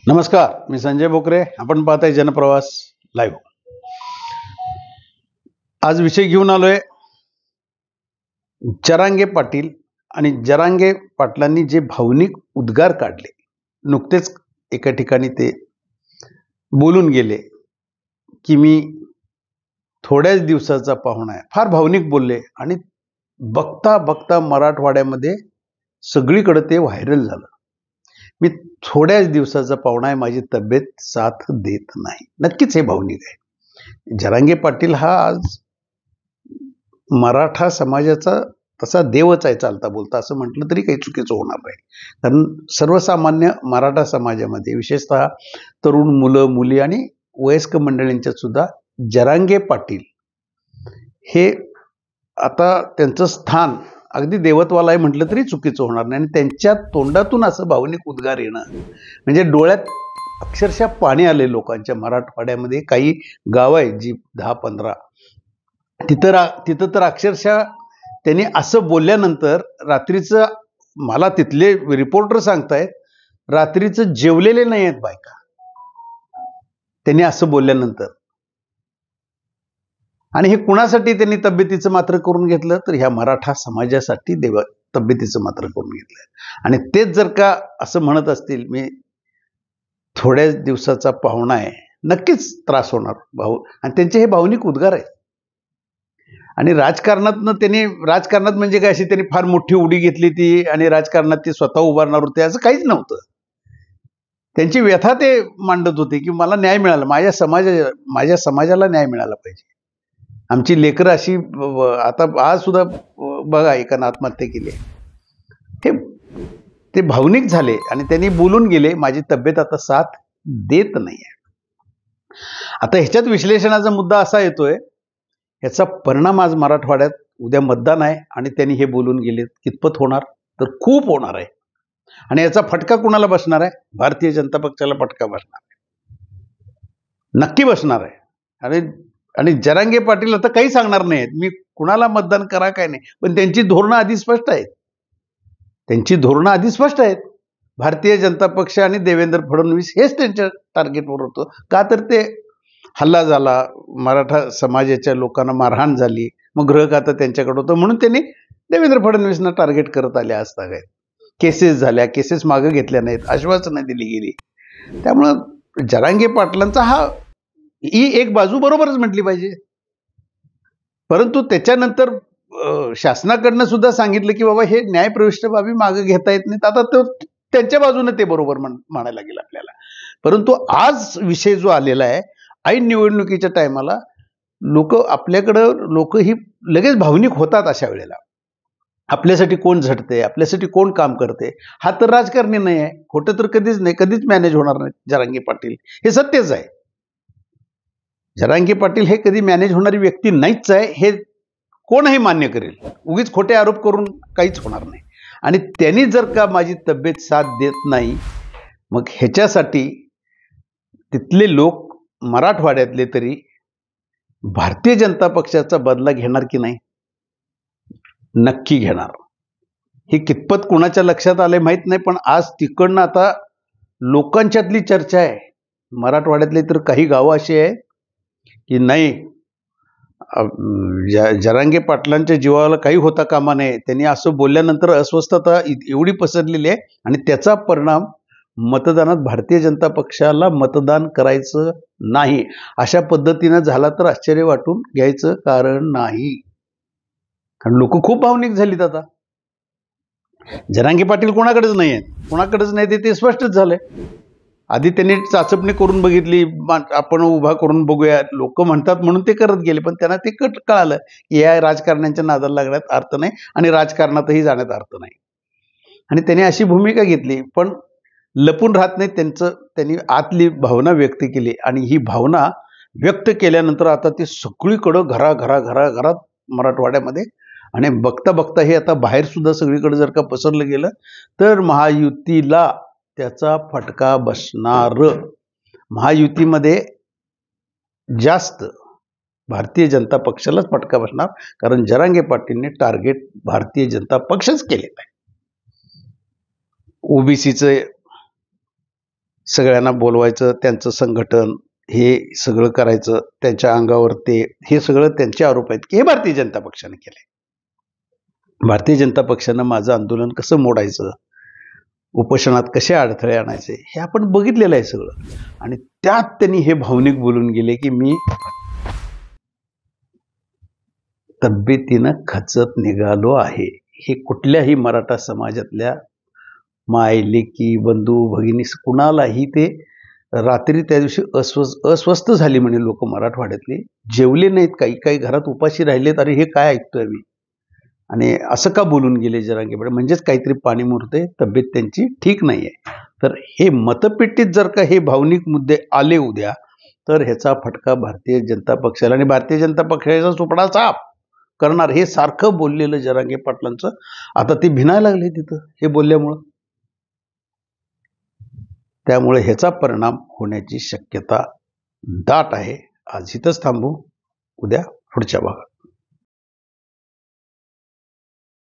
नमस्कार, मी संजय बोकरे. आपण पाहताय जनप्रवास लाईव्ह. आज विषय घेऊन आलोय जरांगे पाटील आणि जरांगे पाटलांनी जे भावनिक उद्गार काढले. नुकतेच एका ठिकाणी ते बोलून गेले की मी थोड्याच दिवसाचा पाहुणा आहे. फार भावनिक बोलले आणि बघता बघता मराठवाड्यामध्ये सगळीकडे ते व्हायरल झालं. मी थोड्याच दिवसाचा पाहुणा आहे, माझी तब्येत साथ देत नाही. नक्कीच हे भावनिक आहे. जरांगे पाटील हा आज मराठा समाजाचा तसा देवच आहे चालता बोलता, असं म्हटलं तरी काही चुकीचं होणार नाही. कारण सर्वसामान्य मराठा समाजामध्ये विशेषतः तरुण मुलं मुली आणि वयस्क मंडळींच्यात सुद्धा जरांगे पाटील हे आता त्यांचं स्थान अगदी देवत्वाला आहे म्हटलं तरी चुकीचं होणार नाही. आणि त्यांच्या तोंडातून असं भावनिक उद्गार येणं म्हणजे डोळ्यात अक्षरशः पाणी आले लोकांच्या. मराठवाड्यामध्ये काही गावं आहेत जी 10-15 तिथं तर अक्षरशः त्यांनी असं बोलल्यानंतर रात्रीचं, मला तिथले रिपोर्टर सांगतायत, रात्रीचं जेवलेले नाही आहेत बायका त्यांनी असं बोलल्यानंतर. आणि हे कुणासाठी त्यांनी तब्येतीचं मात्र करून घेतलं तर ह्या मराठा समाजासाठी तब्येतीचं मात्र करून घेतलं. आणि तेच जर का असं म्हणत असतील मी थोड्याच दिवसाचा पाहुणा आहे, नक्कीच त्रास होणार भाऊ. आणि त्यांचे हे भावनिक उद्गार आहेत. आणि राजकारणात म्हणजे काय, अशी त्यांनी फार मोठी उडी घेतली ती आणि राजकारणात ते स्वतः उभारणार होते असं काहीच नव्हतं. त्यांची व्यथा ते मांडत होते की मला न्याय मिळाला, माझ्या समाजाला न्याय मिळाला पाहिजे. आमची लेकरं अशी, आता आज सुद्धा बघा एकानं आत्महत्या केली. ते भावनिक झाले आणि त्यांनी बोलून गेले माझी तब्येत आता साथ देत नाही आहे. आता ह्याच्यात विश्लेषणाचा मुद्दा असा येतोय, याचा परिणाम आज मराठवाड्यात उद्या मतदान आहे आणि त्यांनी हे बोलून गेले. कितपत होणार तर खूप होणार आहे. आणि याचा फटका कुणाला बसणार आहे? भारतीय जनता पक्षाला फटका बसणार आहे, नक्की बसणार आहे. आणि जरांगे पाटील आता काही सांगणार नाहीत मी कुणाला मतदान करा काय नाही, पण त्यांची धोरणं आधी स्पष्ट आहेत. भारतीय जनता पक्ष आणि देवेंद्र फडणवीस हेच त्यांच्या टार्गेटवर होतं. का तर ते हल्ला झाला, मराठा समाजाच्या लोकांना मारहाण झाली, मग गृह खातं त्यांच्याकडे होतं म्हणून त्यांनी देवेंद्र फडणवीसना टार्गेट करत आले असता काय. केसेस झाल्या, केसेस मागे घेतल्या नाहीत, आश्वासनं दिली गेली. त्यामुळं जरांगे पाटलांचा ही एक बाजू बरोबरच म्हटली पाहिजे. परंतु त्याच्यानंतर शासनाकडनं सुद्धा सांगितलं की बाबा हे न्यायप्रविष्ट बाबी मागे घेता येत नाहीत. आता तो त्यांच्या बाजूने ते बरोबर म्हणायला लागेल आपल्याला. परंतु आज विषय जो आलेला आहे, ऐन निवडणुकीच्या टायमाला लोक ही लगेच भावनिक होतात. अशा वेळेला आपल्यासाठी कोण झटते, आपल्यासाठी कोण काम करते, हा तर राजकारणी नाही आहे. खोटं तर कधीच मॅनेज होणार नाही जरांगे पाटील, हे सत्यच आहे. जरांगे पाटील हे कधी मॅनेज होणारी व्यक्ती नाहीच आहे, हे कोणही मान्य करेल. उगीच खोटे आरोप करून काहीच होणार नाही. आणि त्यांनी जर का माझी तब्येत साथ देत नाही, मग ह्याच्यासाठी तिथले लोक मराठवाड्यातले तरी भारतीय जनता पक्षाचा बदला घेणार की नाही? नक्की घेणार. हे कितपत कुणाच्या लक्षात आले माहित नाही, पण आज तिकडनं आता लोकांच्यातली चर्चा आहे. मराठवाड्यातले तर काही गावं अशी आहे की नाही, जरांगे पाटलांच्या जीवाला काही होता कामा नये. त्यांनी असं बोलल्यानंतर अस्वस्थता एवढी पसरलेली आहे आणि त्याचा परिणाम मतदानात भारतीय जनता पक्षाला मतदान करायचं नाही अशा पद्धतीनं झाला तर आश्चर्य वाटून घ्यायचं कारण नाही. कारण लोक खूप भावनिक झालीत. आता जरांगे पाटील कोणाकडेच नाही आहेत, कोणाकडेच नाही ते स्पष्टच झालंय. आधी त्यांनी चाचपणी करून बघितली, आपण उभा करून बघूया लोक म्हणतात म्हणून ते करत गेले. पण त्यांना ते कळालं की या राजकारण्यांच्या नादाला लागण्यात अर्थ नाही आणि राजकारणातही जाण्यात अर्थ नाही. आणि त्यांनी अशी भूमिका घेतली, पण लपून राहत नाही. त्यांनी आतली भावना व्यक्त केली आणि ही भावना व्यक्त केल्यानंतर आता ते सगळीकडं घराघरात मराठवाड्यामध्ये, आणि बघता बघता हे आता बाहेर सुद्धा सगळीकडे जर का पसरलं गेलं तर महायुतीला त्याचा फटका बसणार. महायुतीमध्ये जास्त भारतीय जनता पक्षालाच फटका बसणार, कारण जरांगे पाटीलने टार्गेट भारतीय जनता पक्षच केलेला आहे. ओबीसीचं सगळ्यांना बोलवायचं, त्यांचं संघटन हे सगळं करायचं, त्यांच्या अंगावर ते हे सगळं त्यांचे आरोप आहेत की हे भारतीय जनता पक्षाने केले. भारतीय जनता पक्षानं माझं आंदोलन कसं मोडायचं, उपोषणात कसे अडथळे आणायचे हे आपण बघितलेलं आहे सगळं. आणि त्यात त्यांनी हे भावनिक बोलून गेले की मी तब्येतीनं खचत निघालो आहे. हे कुठल्याही मराठा समाजातल्या माय, लेकी, बंधू, भगिनी कुणालाही ते रात्री त्या दिवशी अस्वस्थ झाली म्हणे लोक मराठवाड्यातले. जेवले नाहीत, काही काही घरात उपाशी राहिलेत. अरे हे काय ऐकतोय मी, आणि असं का बोलून गेले जरांगे पाटील, म्हणजेच काहीतरी पाणी मुरते, तब्येत त्यांची ठीक नाही आहे. तर हे मतपेटीत जर का हे भावनिक मुद्दे आले उद्या, तर ह्याचा फटका भारतीय जनता पक्षाला आणि भारतीय जनता पक्षाचा सुपडा साफ करणार. हे सारखं बोललेलं जरांगे पाटलांचं आता ते भिनायला लागले तिथं हे बोलल्यामुळं. त्यामुळे ह्याचा परिणाम होण्याची शक्यता दाट आहे. आज इथंच थांबू, उद्या पुढच्या भागात.